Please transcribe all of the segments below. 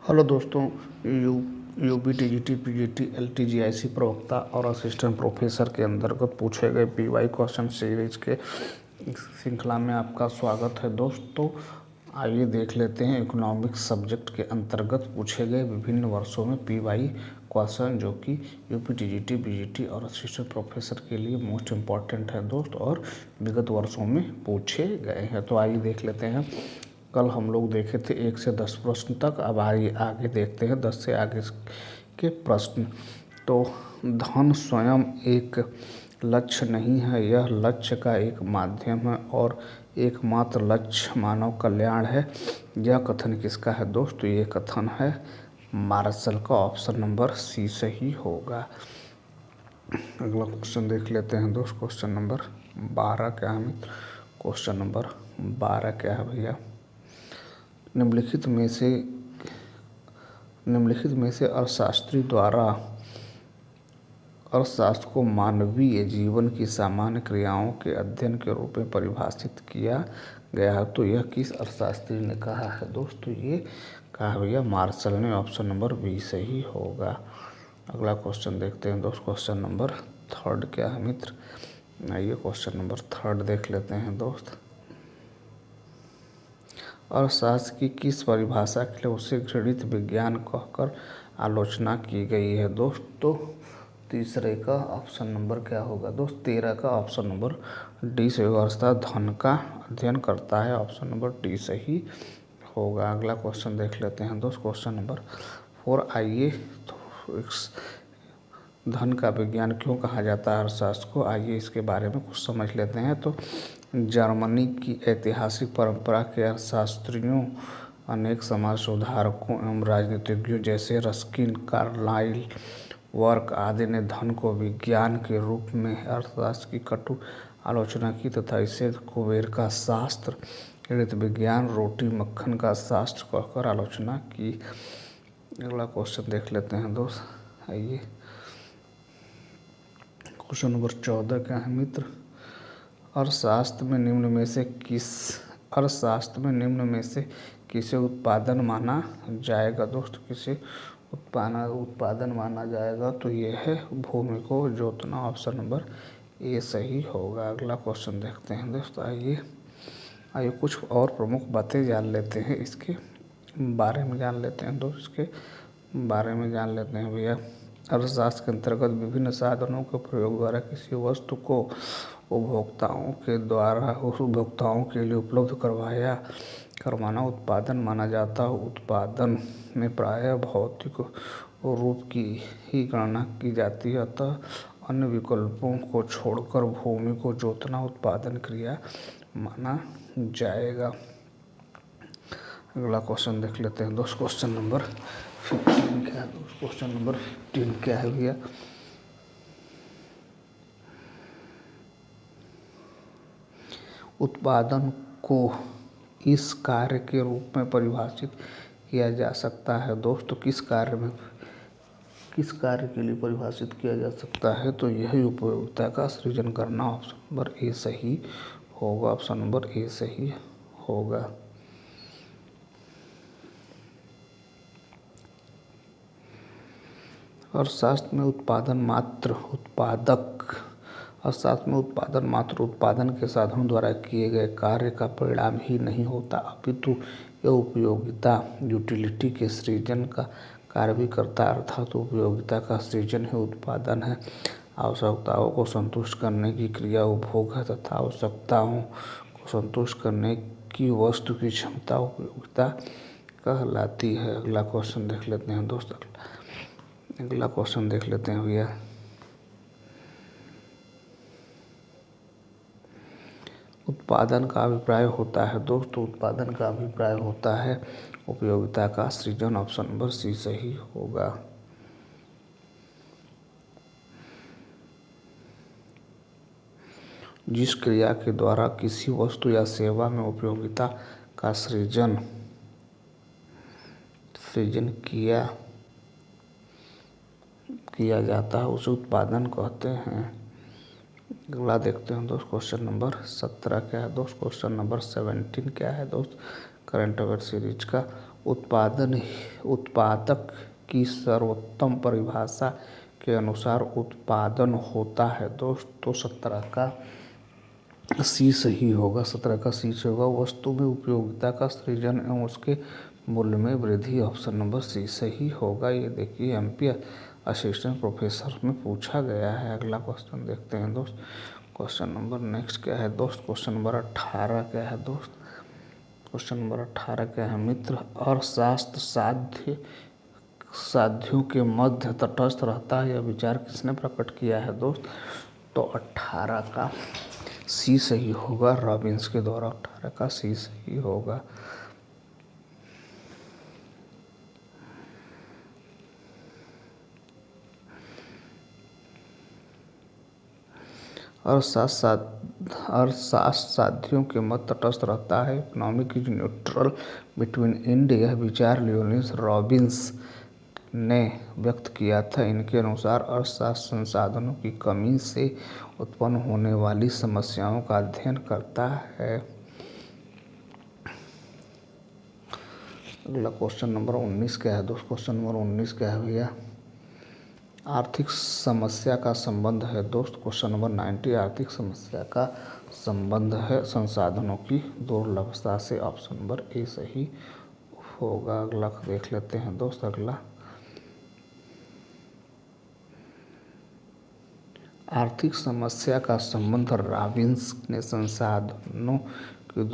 Hello दोस्तों। You UP TGT PGT एलटीजीआईसी प्रवक्ता और असिस्टेंट प्रोफेसर के अंतर्गत पूछे गए पीवाई क्वेश्चन सीरीज के श्रृंखला में आपका स्वागत है। दोस्तों आइए देख लेते हैं इकोनॉमिक्स सब्जेक्ट के अंतर्गत पूछे गए विभिन्न वर्षों में पीवाई क्वेश्चन, जो कि यूपी टीजीटी पीजीटी और असिस्टेंट प्रोफेसर के लिए मोस्ट इम्पॉर्टेंट है दोस्त, और विगत वर्षों में पूछे गए हैं। तो आइए देख लेते हैं। कल हम लोग देखे थे 1 से 10 प्रश्न तक। अब आगे देखते हैं 10 से आगे के प्रश्न। तो धन स्वयं एक लक्ष्य नहीं है, यह लक्ष्य का एक माध्यम है और एकमात्र लक्ष्य मानव कल्याण है। यह कथन किसका है दोस्तों? ये कथन है मार्शल का। ऑप्शन नंबर सी सही होगा। अगला क्वेश्चन देख लेते हैं दोस्त। क्वेश्चन नंबर 12 क्या है मित्र? क्वेश्चन नंबर 12 क्या है भैया? निम्नलिखित में से अर्थशास्त्री द्वारा अर्थशास्त्र को मानवीय जीवन की सामान्य क्रियाओं के अध्ययन के रूप में परिभाषित किया गया है। तो यह किस अर्थशास्त्री ने कहा है दोस्तों? ये कहा भैया मार्शल ने। ऑप्शन नंबर बी सही होगा। अगला क्वेश्चन देखते हैं दोस्त। क्वेश्चन नंबर 3 क्या है मित्र? आइए क्वेश्चन नंबर 3 देख लेते हैं दोस्त। अर्थशास्त्र की किस परिभाषा के लिए उसे गणित विज्ञान कहकर आलोचना की गई है दोस्तों? तीसरे का ऑप्शन नंबर क्या होगा दोस्त? 13 का ऑप्शन नंबर डी सही होगा। अर्थशास्त्र धन का अध्ययन करता है। ऑप्शन नंबर डी सही होगा। अगला क्वेश्चन देख लेते हैं दोस्त। क्वेश्चन नंबर 4 आइए। तो धन का विज्ञान क्यों कहा जाता है अर्थशास्त्र को? आइए इसके बारे में कुछ समझ लेते हैं। तो जर्मनी की ऐतिहासिक परंपरा के अर्थशास्त्रियों, अनेक समाज सुधारकों एवं राजनीतिज्ञों जैसे रस्किन, कार्लाइल, वर्क आदि ने धन को विज्ञान के रूप में अर्थशास्त्र की कटु आलोचना की तथा इसे कुबेर का शास्त्र, गणित विज्ञान, रोटी मक्खन का शास्त्र कहकर आलोचना की। अगला क्वेश्चन देख लेते हैं दोस्त। आइए क्वेश्चन नंबर 14 क्या है मित्र? अर्थशास्त्र में निम्न में से किसे उत्पादन माना जाएगा दोस्त? किसे उत्पादन माना जाएगा? तो ये है भूमि को जोतना। ऑप्शन नंबर ए सही होगा। अगला क्वेश्चन देखते हैं दोस्त। आइए कुछ और प्रमुख बातें जान लेते हैं, इसके बारे में जान लेते हैं दोस्त। इसके बारे में जान लेते हैं भैया। अर्थशास्त्र के अंतर्गत विभिन्न साधनों के प्रयोग द्वारा किसी वस्तु को उपभोक्ताओं के लिए उपलब्ध करवाना उत्पादन माना जाता है। उत्पादन में प्रायः भौतिक रूप की ही गणना की जाती है, अतः अन्य विकल्पों को छोड़कर भूमि को जोतना उत्पादन क्रिया माना जाएगा। अगला क्वेश्चन देख लेते हैं दोस्त। क्वेश्चन नंबर 15 क्या है दोस्त? क्वेश्चन नंबर 15 क्या है भैया? उत्पादन को इस कार्य के रूप में परिभाषित किया जा सकता है दोस्तों। किस कार्य के लिए परिभाषित किया जा सकता है? तो यह उपयोगिता का सृजन करना। ऑप्शन नंबर ए सही होगा। ऑप्शन नंबर ए सही होगा। अर्थशास्त्र में उत्पादन मात्र उत्पादन के साधनों द्वारा किए गए कार्य का परिणाम ही नहीं होता, अपितु यह उपयोगिता यूटिलिटी के सृजन का कार्य भी करता है। अर्थात उपयोगिता का सृजन ही उत्पादन है। आवश्यकताओं को संतुष्ट करने की क्रिया उपभोग है तथा आवश्यकताओं को संतुष्ट करने की वस्तु की क्षमता उपयोगिता कहलाती है। अगला क्वेश्चन देख लेते हैं दोस्त। अगला क्वेश्चन देख लेते हैं भैया। उत्पादन का अभिप्राय होता है दोस्तों, उत्पादन का अभिप्राय होता है उपयोगिता का सृजन। ऑप्शन नंबर सी सही होगा। जिस क्रिया के द्वारा किसी वस्तु या सेवा में उपयोगिता का सृजन किया जाता है उसे उत्पादन कहते हैं। अगला देखते हैं दोस्त। क्वेश्चन नंबर 17 क्या है दोस्त? क्वेश्चन नंबर 17 क्या है दोस्त? करंट अफेयर सीरीज का उत्पादन उत्पादक की सर्वोत्तम परिभाषा के अनुसार उत्पादन होता है दोस्त। तो 17 का सी सही होगा, 17 का सी से होगा। वस्तु में उपयोगिता का सृजन एवं उसके मूल्य में वृद्धि, ऑप्शन नंबर सी सही होगा। ये देखिए एमपी असिस्टेंट प्रोफेसर में पूछा गया है। अगला क्वेश्चन देखते हैं दोस्त। क्वेश्चन नंबर नेक्स्ट क्या है दोस्त? क्वेश्चन नंबर 18 क्या है दोस्त? क्वेश्चन नंबर 18 क्या है मित्र? अर्थशास्त्र साध्यों के मध्य तटस्थ रहता है, यह विचार किसने प्रकट किया है दोस्त? तो 18 का सी सही होगा, रॉबिन्स के द्वारा। 18 का सी सही होगा। अर्थशास्त्र साध्यों के मध्य तटस्थ रहता है, economic is neutral between and, यह विचार लियोनिस रॉबिन्स ने व्यक्त किया था। इनके अनुसार अर्थशास्त्र संसाधनों की कमी से उत्पन्न होने वाली समस्याओं का अध्ययन करता है। अगला क्वेश्चन नंबर 19 क्या है दोस्त? क्वेश्चन नंबर 19 क्या है भैया? आर्थिक समस्या का संबंध है दोस्त। क्वेश्चन नंबर 90 आर्थिक समस्या का संबंध है संसाधनों की दुर्लभता से, ऑप्शन नंबर ए सही होगा। अगला देख लेते हैं दोस्त। अगला आर्थिक समस्या का संबंध रॉबिन्स ने संसाधनों की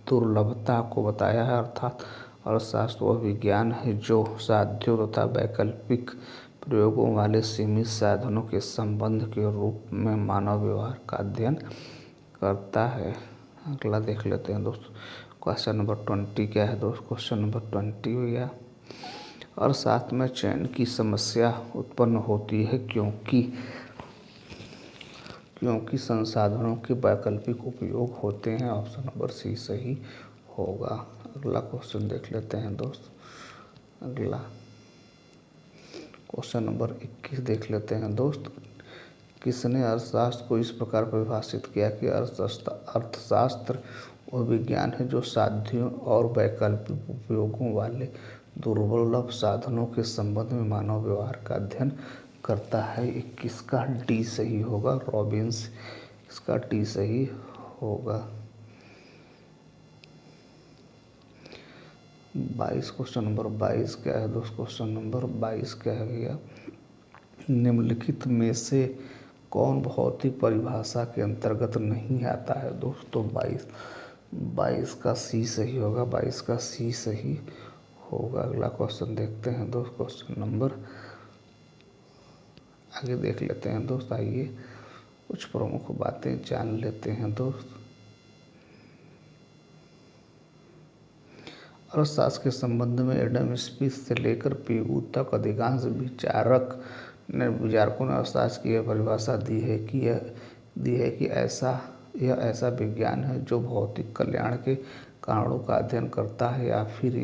दुर्लभता को बताया है। अर्थात अर्थशास्त्र वह विज्ञान है जो साध्यों तथा वैकल्पिक प्रयोगों वाले सीमित साधनों के संबंध के रूप में मानव व्यवहार का अध्ययन करता है। अगला देख लेते हैं दोस्त। क्वेश्चन नंबर 20 क्या है दोस्त? क्वेश्चन नंबर 20 भैया, अर्थशास्त्र में चयन की समस्या उत्पन्न होती है क्योंकि संसाधनों के वैकल्पिक उपयोग होते हैं, ऑप्शन नंबर सी सही होगा। अगला क्वेश्चन देख लेते हैं दोस्त। अगला क्वेश्चन नंबर 21 देख लेते हैं दोस्त। किसने अर्थशास्त्र को इस प्रकार परिभाषित किया कि अर्थशास्त्र वह विज्ञान है जो साध्यों और वैकल्पिक उपयोगों वाले दुर्लभ साधनों के संबंध में मानव व्यवहार का अध्ययन करता है। 21 का डी सही होगा, रॉबिन्स। इसका डी सही होगा। 22 क्वेश्चन नंबर 22 क्या है दोस्त? क्वेश्चन नंबर 22 क्या है भैया? निम्नलिखित में से कौन भौतिक परिभाषा के अंतर्गत नहीं आता है दोस्त? तो 22 का सी सही होगा, 22 का सी सही होगा। अगला क्वेश्चन देखते हैं दोस्त। क्वेश्चन नंबर आगे देख लेते हैं दोस्त। आइए कुछ प्रमुख बातें जान लेते हैं दोस्त। अर्थशास्त्र के संबंध में एडम स्मिथ से लेकर पीगू तक अधिकांश विचारकों ने अर्थशास्त्र की यह परिभाषा दी है कि यह ऐसा विज्ञान है जो भौतिक कल्याण के कारणों का अध्ययन करता है, या फिर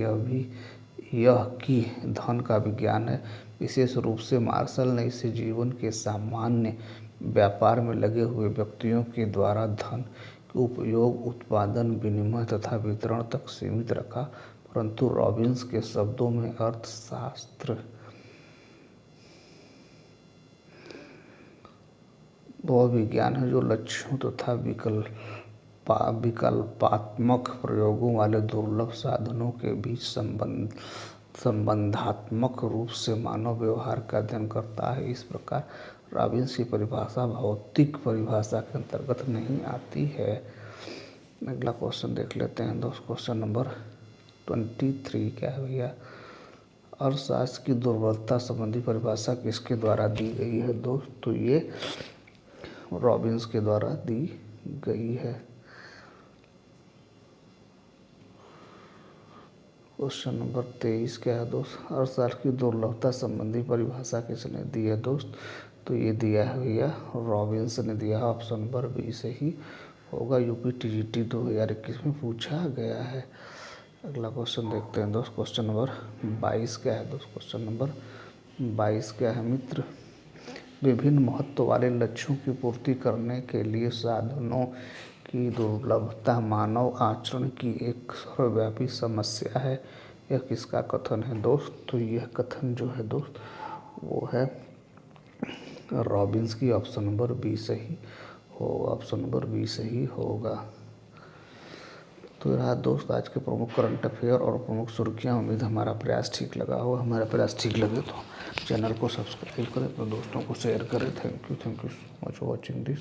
यह कि धन का विज्ञान है। विशेष रूप से मार्शल ने इसे जीवन के सामान्य व्यापार में लगे हुए व्यक्तियों के द्वारा धन के उपयोग, उत्पादन, विनिमय तथा वितरण तक सीमित रखा। परंतु रॉबिन्स के शब्दों में अर्थशास्त्र वह विज्ञान है जो लक्ष्यों तथा विकल्पात्मक प्रयोगों वाले दुर्लभ साधनों के बीच संबंधात्मक रूप से मानव व्यवहार का अध्ययन करता है। इस प्रकार रॉबिन्स की परिभाषा भौतिक परिभाषा के अंतर्गत नहीं आती है। अगला क्वेश्चन देख लेते हैं दोस्त। क्वेश्चन नंबर 23 क्या है भैया? अर्थशास्त्र की दुर्बलता संबंधी परिभाषा किसके द्वारा दी गई है दोस्त? तो ये रॉबिन्स के द्वारा दी गई है। क्वेश्चन नंबर 23 क्या है दोस्त? अर्थशास्त्र की दुर्लभता संबंधी परिभाषा किसने दी है दोस्त? तो ये दिया है भैया रॉबिन्स ने दिया है, ऑप्शन नंबर बी से ही होगा। यूपी टीजीटी 2021 में पूछा गया है। अगला क्वेश्चन देखते हैं दोस्त। क्वेश्चन नंबर 22 क्या है दोस्त? क्वेश्चन नंबर 22 क्या है मित्र? विभिन्न महत्व वाले लक्ष्यों की पूर्ति करने के लिए साधनों की दुर्लभता मानव आचरण की एक सर्वव्यापी समस्या है। यह किसका कथन है दोस्त? तो यह कथन जो है दोस्त वो है रॉबिन्स की। ऑप्शन नंबर बी सही होगा, ऑप्शन नंबर बी सही होगा। तो रहा दोस्त आज के प्रमुख करंट अफेयर और प्रमुख सुर्खियाँ। उम्मीद हमारा प्रयास ठीक लगा हो। हमारा प्रयास ठीक लगे तो चैनल को सब्सक्राइब करें, अपने दोस्तों को शेयर करें। Thank you so much for watching this